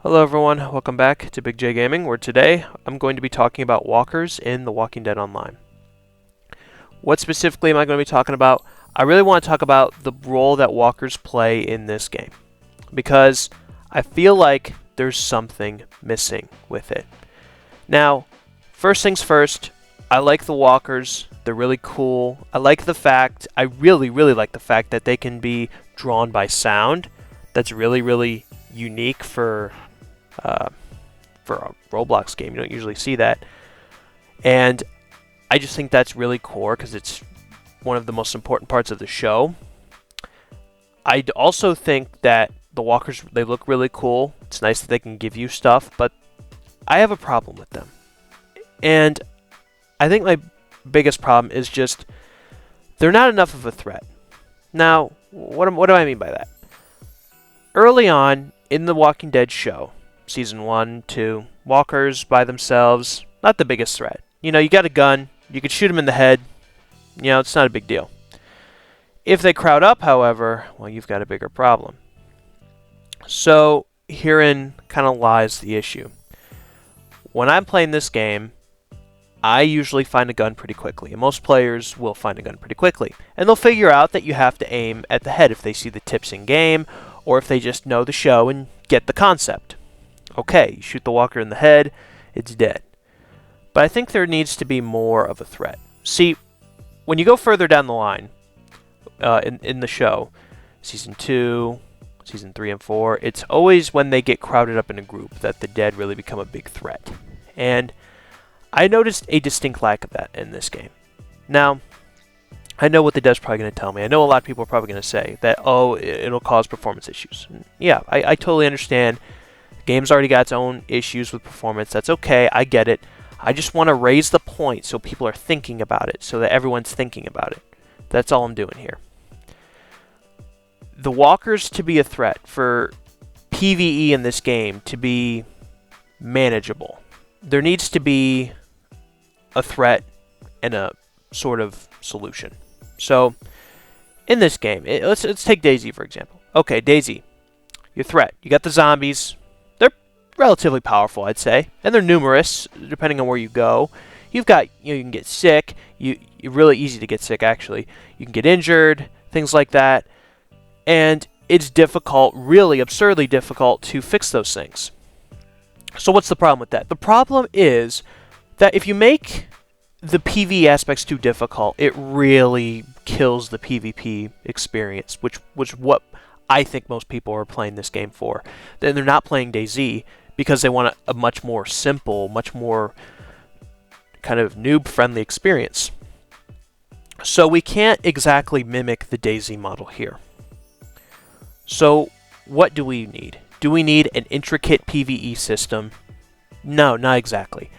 Hello everyone, welcome back to Big J Gaming, where today I'm going to be talking about walkers in The Walking Dead Online. What specifically am I going to be talking about? I really want to talk about the role that walkers play in this game, because I feel like there's something missing with it. Now, first things first, I like the walkers, they're really cool. I really like the fact that they can be drawn by sound. That's really unique for a Roblox game. You don't usually see that. And I just think that's really core because it's one of the most important parts of the show. I also think that the walkers, they look really cool. It's nice that they can give you stuff, but I have a problem with them. And I think my biggest problem is just they're not enough of a threat. Now, what do I mean by that? Early on in the Walking Dead show, Season 1, 2, walkers by themselves, not the biggest threat. You know, you got a gun, you could shoot them in the head, you know, it's not a big deal. If they crowd up, however, well, you've got a bigger problem. So, herein kind of lies the issue. When I'm playing this game, I usually find a gun pretty quickly, and most players will find a gun pretty quickly. And they'll figure out that you have to aim at the head if they see the tips in game, or if they just know the show and get the concept. Okay, you shoot the walker in the head, it's dead. But I think there needs to be more of a threat. See, when you go further down the line in the show, Season 2, Season 3 and 4, it's always when they get crowded up in a group that the dead really become a big threat. And I noticed a distinct lack of that in this game. Now, I know what the dev's probably going to tell me. I know a lot of people are probably going to say that, oh, it'll cause performance issues. Yeah, I totally understand. The game's already got its own issues with performance. That's okay. I get it. I just want to raise the point so people are thinking about it, so that everyone's thinking about it. That's all I'm doing here. The walkers to be a threat, for PvE in this game to be manageable, there needs to be a threat and a sort of solution. So, in this game, let's take Daisy for example. Okay, Daisy, your threat. You got the zombies. They're relatively powerful, I'd say, and they're numerous depending on where you go. You've got, you can get sick. You're really easy to get sick, actually. You can get injured, things like that, and it's difficult, really absurdly difficult, to fix those things. So what's the problem with that? The problem is that if you make the PvE aspects too difficult, it really kills the PvP experience, which was what I think most people are playing this game for. Then they're not playing DayZ because they want a much more simple, much more kind of noob-friendly experience. So we can't exactly mimic the DayZ model here. So what do we need? Do we need an intricate PvE system? No, not exactly.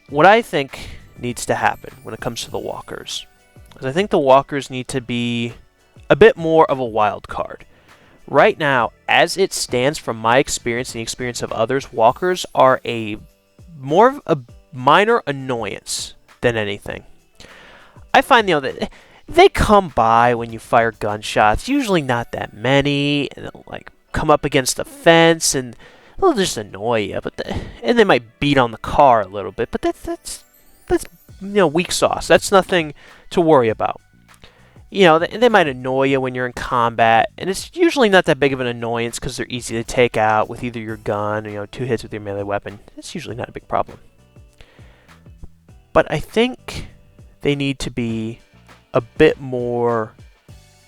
What I think needs to happen when it comes to the walkers is I think the walkers need to be a bit more of a wild card. Right now, as it stands from my experience and the experience of others, walkers are more of a minor annoyance than anything. I find, that they come by when you fire gunshots, usually not that many, and they'll like come up against a fence and they'll just annoy you, and they might beat on the car a little bit, but that's weak sauce. That's nothing to worry about. They might annoy you when you're in combat, and it's usually not that big of an annoyance because they're easy to take out with either your gun or 2 hits with your melee weapon. It's usually not a big problem. But I think they need to be a bit more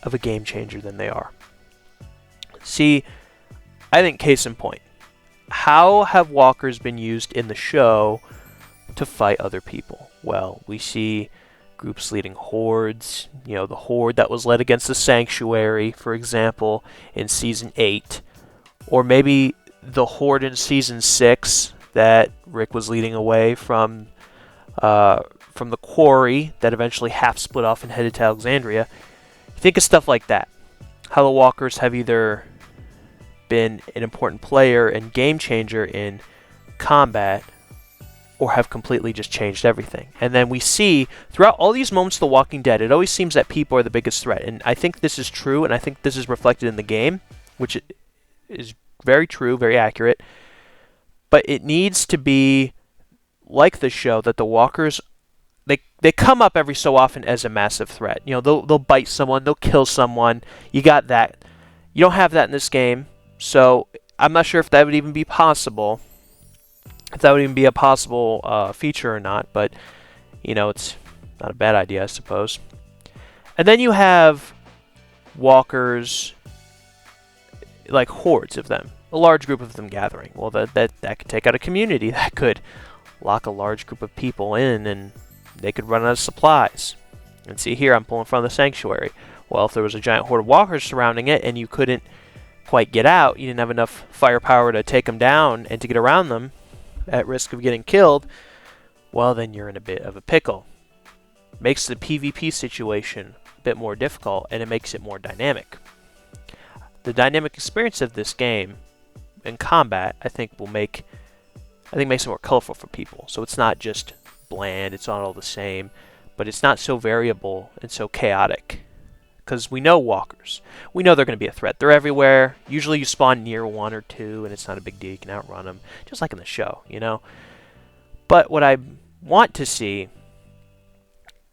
of a game changer than they are. See, I think case in point, how have walkers been used in the show to fight other people? Well, we see groups leading hordes, the horde that was led against the Sanctuary, for example, in Season 8, or maybe the horde in Season 6 that Rick was leading away from the quarry that eventually half split off and headed to Alexandria. Think of stuff like that. How the walkers have either been an important player and game changer in combat, or have completely just changed everything. And then we see, throughout all these moments of The Walking Dead, it always seems that people are the biggest threat. And I think this is true, and I think this is reflected in the game, which is very true, very accurate. But it needs to be like the show that the walkers they come up every so often as a massive threat. You know, they'll bite someone, they'll kill someone. You got that. You don't have that in this game, so I'm not sure if that would even be possible. If that would even be a possible feature or not, but you know, it's not a bad idea, I suppose. And then you have walkers, like hordes of them, a large group of them gathering. Well, that could take out a community. That could lock a large group of people in, and they could run out of supplies. And see here, I'm pulling from the sanctuary. Well, if there was a giant horde of walkers surrounding it and you couldn't quite get out, you didn't have enough firepower to take them down and to get around them at risk of getting killed, well, then you're in a bit of a pickle. Makes the PvP situation a bit more difficult, and it makes it more dynamic. The dynamic experience of this game in combat, I think, makes it more colorful for people. So it's not just bland, it's not all the same, but it's not so variable and so chaotic. Because we know walkers. We know they're going to be a threat. They're everywhere. Usually you spawn near one or two, and it's not a big deal. You can outrun them, just like in the show, you know? But what I want to see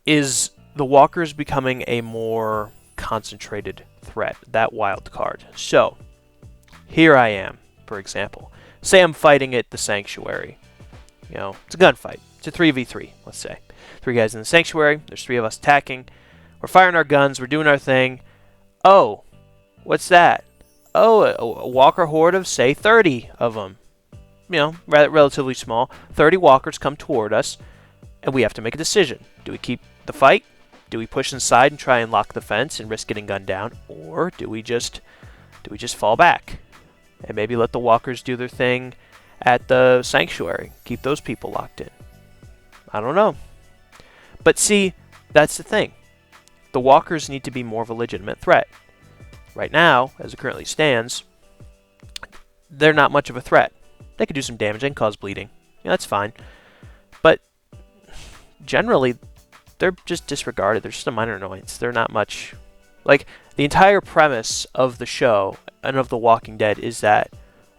is the walkers becoming a more concentrated threat, that wild card. So, here I am, for example. Say I'm fighting at the sanctuary. You know, it's a gunfight. It's a 3v3, let's say. 3 guys in the sanctuary. There's 3 of us attacking. We're firing our guns. We're doing our thing. Oh, what's that? Oh, a walker horde of, say, 30 of them. You know, relatively small. 30 walkers come toward us, and we have to make a decision. Do we keep the fight? Do we push inside and try and lock the fence and risk getting gunned down? Or do we just fall back and maybe let the walkers do their thing at the sanctuary? Keep those people locked in. I don't know. But see, that's the thing. The walkers need to be more of a legitimate threat. Right now, as it currently stands, they're not much of a threat. They could do some damage and cause bleeding. Yeah, that's fine. But generally, they're just disregarded. They're just a minor annoyance. They're not much. Like, the entire premise of the show and of The Walking Dead is that,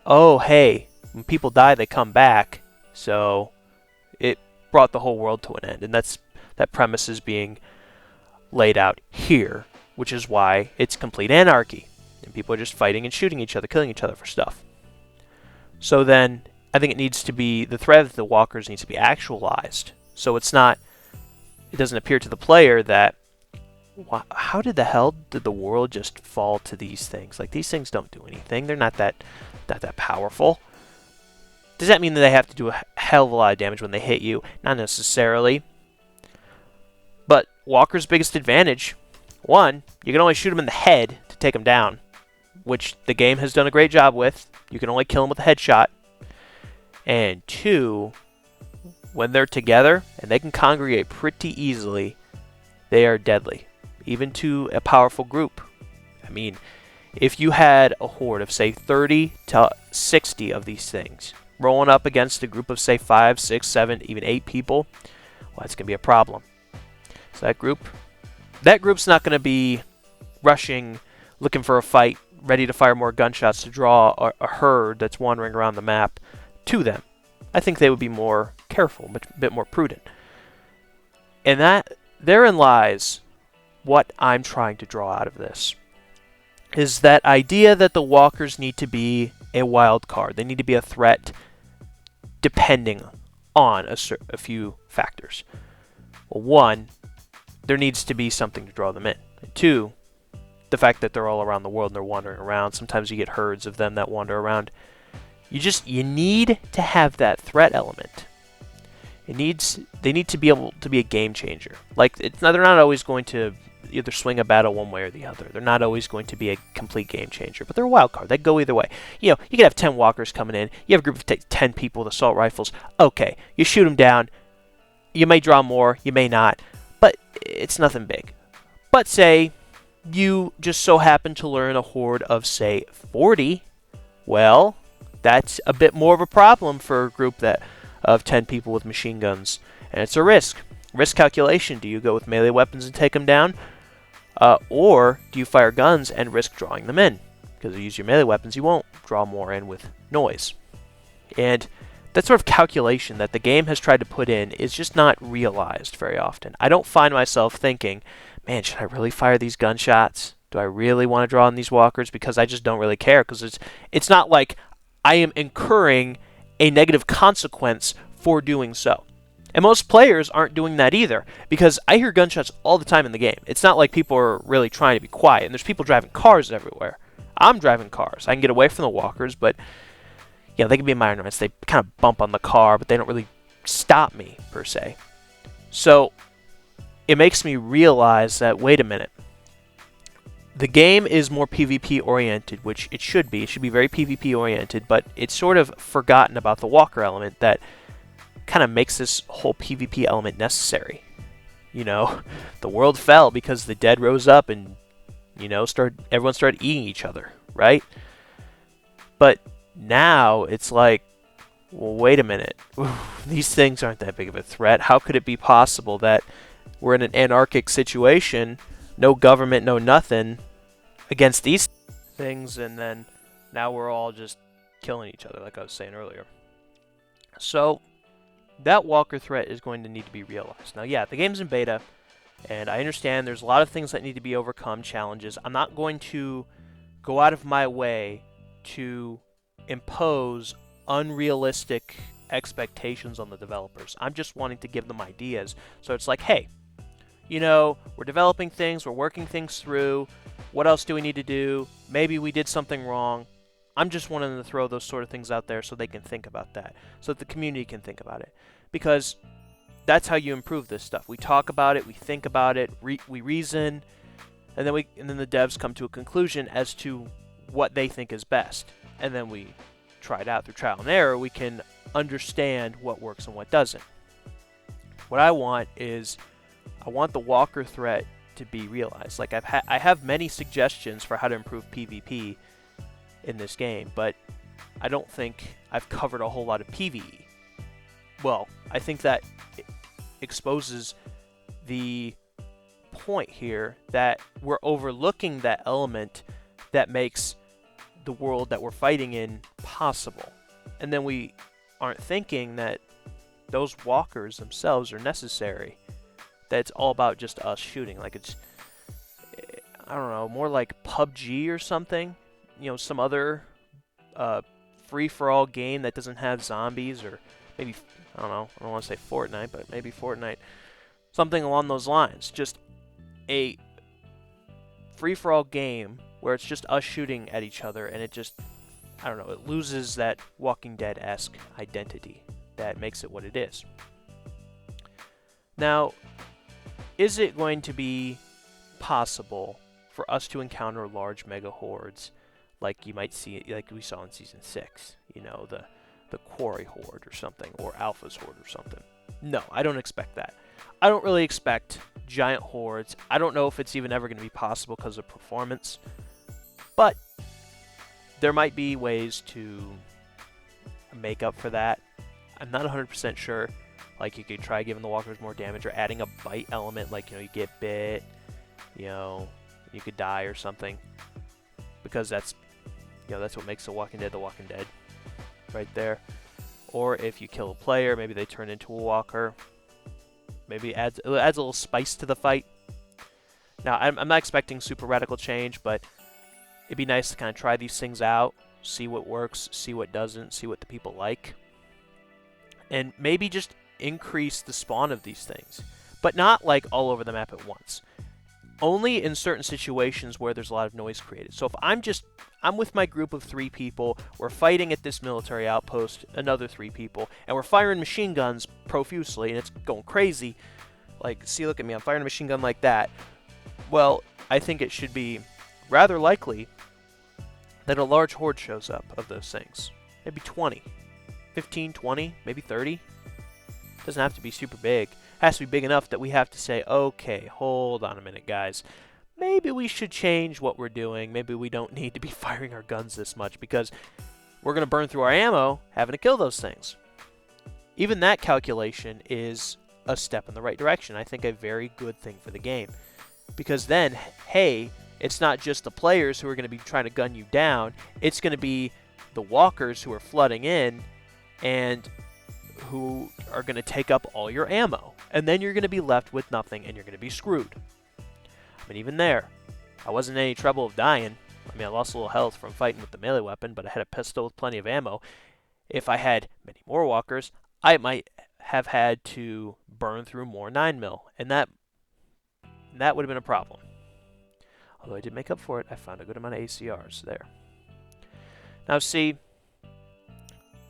oh, hey, when people die, they come back. So it brought the whole world to an end. And that premise is being laid out here, which is why it's complete anarchy. And people are just fighting and shooting each other, killing each other for stuff. So then, I think the threat of the walkers needs to be actualized. So it doesn't appear to the player that, how did the hell did the world just fall to these things? Like, these things don't do anything. They're not that powerful. Does that mean that they have to do a hell of a lot of damage when they hit you? Not necessarily. But walkers' biggest advantage, one, you can only shoot them in the head to take them down, which the game has done a great job with. You can only kill them with a headshot. And 2, when they're together, and they can congregate pretty easily, they are deadly, even to a powerful group. I mean, if you had a horde of, say, 30 to 60 of these things rolling up against a group of, say, 5, 6, 7, even 8 people, well, that's going to be a problem. So that group's not going to be rushing, looking for a fight, ready to fire more gunshots to draw a herd that's wandering around the map to them. I think they would be more careful, a bit more prudent. And therein lies what I'm trying to draw out of this. Is that idea that the walkers need to be a wild card. They need to be a threat depending on a few factors. Well, 1, there needs to be something to draw them in. And 2, the fact that they're all around the world and they're wandering around. Sometimes you get herds of them that wander around. You need to have that threat element. They need to be able to be a game changer. Like, they're not always going to either swing a battle one way or the other. They're not always going to be a complete game changer, but they're a wild card. They go either way. You know, you could have 10 walkers coming in. You have a group of 10 people with assault rifles. Okay, you shoot them down. You may draw more, you may not, but it's nothing big. But say you just so happen to learn a horde of, say, 40, well, that's a bit more of a problem for a group of 10 people with machine guns, and it's a risk. Risk calculation. Do you go with melee weapons and take them down, or do you fire guns and risk drawing them in? because you use your melee weapons, you won't draw more in with noise. And that sort of calculation that the game has tried to put in is just not realized very often. I don't find myself thinking, man, should I really fire these gunshots? Do I really want to draw on these walkers? Because I just don't really care, because it's not like I am incurring a negative consequence for doing so. And most players aren't doing that either, because I hear gunshots all the time in the game. It's not like people are really trying to be quiet, and there's people driving cars everywhere. I'm driving cars. I can get away from the walkers, but yeah, they can be a minor annoyance. They kind of bump on the car, but they don't really stop me, per se. So it makes me realize that, wait a minute, the game is more PvP oriented, which it should be. It should be very PvP oriented, but it's sort of forgotten about the walker element that kind of makes this whole PvP element necessary. You know, the world fell because the dead rose up and, you know, everyone started eating each other, right? But now it's like, well, wait a minute. These things aren't that big of a threat. How could it be possible that we're in an anarchic situation, no government, no nothing, against these things, and then now we're all just killing each other, like I was saying earlier. So that walker threat is going to need to be realized. Now, yeah, the game's in beta, and I understand there's a lot of things that need to be overcome, challenges. I'm not going to go out of my way to impose unrealistic expectations on the developers. I'm just wanting to give them ideas. So it's like, hey, you know, we're developing things, we're working things through. What else do we need to do? Maybe we did something wrong. I'm just wanting to throw those sort of things out there so they can think about that, so that the community can think about it. Because that's how you improve this stuff. We talk about it, we think about it, we reason, and then the devs come to a conclusion as to what they think is best. And then we try it out through trial and error. We can understand what works and what doesn't. What I want is, I want the walker threat to be realized. Like I have many suggestions for how to improve PvP in this game, but I don't think I've covered a whole lot of PvE. Well, I think that it exposes the point here that we're overlooking that element that makes the world that we're fighting in possible. And then we aren't thinking that those walkers themselves are necessary. That it's all about just us shooting. Like it's, I don't know, more like PUBG or something. You know, some other free-for-all game that doesn't have zombies, or maybe, I don't know, I don't want to say Fortnite, but maybe Fortnite. Something along those lines. Just a free-for-all game where it's just us shooting at each other, and it just, I don't know, it loses that Walking Dead-esque identity that makes it what it is. Now, is it going to be possible for us to encounter large mega hordes like you might see, like we saw in Season 6? You know, the Quarry Horde or something, or Alpha's Horde or something. No, I don't expect that. I don't really expect giant hordes. I don't know if it's even ever going to be possible because of performance. But there might be ways to make up for that. I'm not 100% sure. Like, you could try giving the walkers more damage, or adding a bite element, like, you know, you get bit, you know, you could die or something. Because that's, you know, that's what makes The Walking Dead right there. Or if you kill a player, maybe they turn into a walker. Maybe it adds a little spice to the fight. Now, I'm not expecting super radical change, but it'd be nice to kind of try these things out, see what works, see what doesn't, see what the people like. And maybe just increase the spawn of these things, but not like all over the map at once. Only in certain situations where there's a lot of noise created. So if I'm with my group of 3 people, we're fighting at this military outpost, another 3 people, and we're firing machine guns profusely, and it's going crazy. Like, see, look at me, I'm firing a machine gun like that. Well, I think it should be rather likely that a large horde shows up of those things. Maybe 20, 15, 20, maybe 30. Doesn't have to be super big. It has to be big enough that we have to say, okay, hold on a minute, guys. Maybe we should change what we're doing. Maybe we don't need to be firing our guns this much, because we're going to burn through our ammo having to kill those things. Even that calculation is a step in the right direction. I think a very good thing for the game. Because then, hey, it's not just the players who are going to be trying to gun you down, it's going to be the walkers who are flooding in and who are going to take up all your ammo. And then you're going to be left with nothing and you're going to be screwed. I mean, even there, I wasn't in any trouble of dying. I mean, I lost a little health from fighting with the melee weapon, but I had a pistol with plenty of ammo. If I had many more walkers, I might have had to burn through more 9mm, and that would have been a problem. Although I did make up for it, I found a good amount of ACRs there. Now see,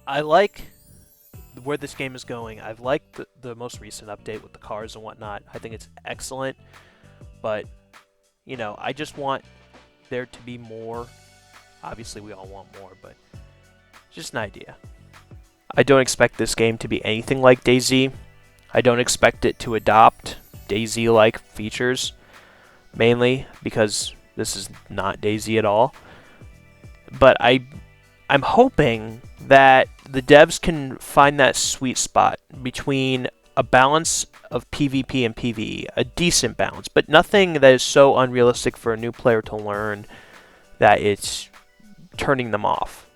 I like where this game is going. I've liked the most recent update with the cars and whatnot. I think it's excellent, but you know, I just want there to be more. Obviously, we all want more, but just an idea. I don't expect this game to be anything like DayZ. I don't expect it to adopt DayZ-like features, mainly because this is not DayZ at all. But I'm hoping that the devs can find that sweet spot between a balance of PvP and PvE, a decent balance, but nothing that is so unrealistic for a new player to learn that it's turning them off.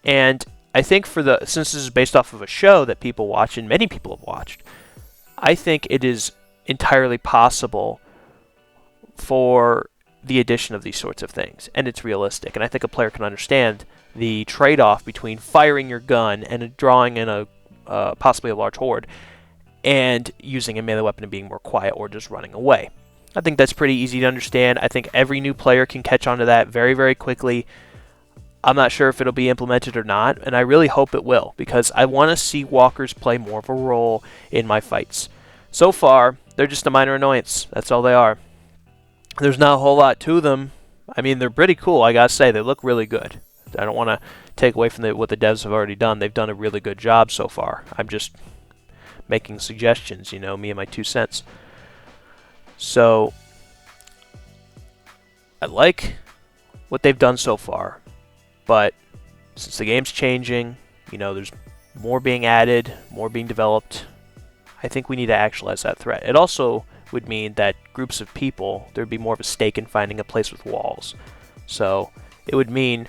And I think since this is based off of a show that people watch, and many people have watched, I think it is entirely possible for the addition of these sorts of things, and it's realistic. And I think a player can understand the trade-off between firing your gun and drawing in a possibly a large horde, and using a melee weapon and being more quiet or just running away. I think that's pretty easy to understand. I think every new player can catch on to that very, very quickly. I'm not sure if it'll be implemented or not, and I really hope it will, because I want to see walkers play more of a role in my fights. So far, they're just a minor annoyance. That's all they are. There's not a whole lot to them. I mean, they're pretty cool, I gotta say. They look really good. I don't want to take away from what the devs have already done. They've done a really good job so far. I'm just making suggestions, you know, me and my 2 cents. So, I like what they've done so far, but since the game's changing, you know, there's more being added, more being developed, I think we need to actualize that threat. It also would mean that groups of people, there'd be more of a stake in finding a place with walls. So, it would mean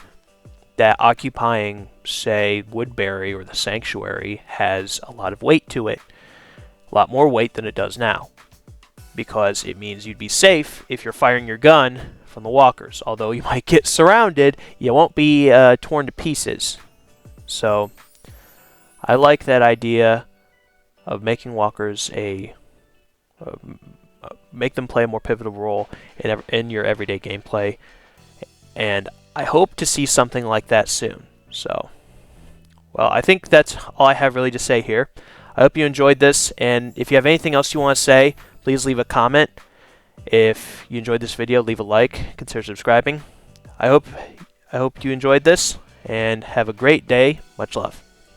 that occupying, say, Woodbury or the Sanctuary has a lot of weight to it. A lot more weight than it does now. Because it means you'd be safe if you're firing your gun from the walkers. Although you might get surrounded, you won't be torn to pieces. So, I like that idea of making walkers make them play a more pivotal role in your everyday gameplay. And I hope to see something like that soon. So, well, I think that's all I have really to say here. I hope you enjoyed this, and if you have anything else you want to say, please leave a comment. If you enjoyed this video, leave a like, consider subscribing. I hope you enjoyed this, and have a great day. Much love.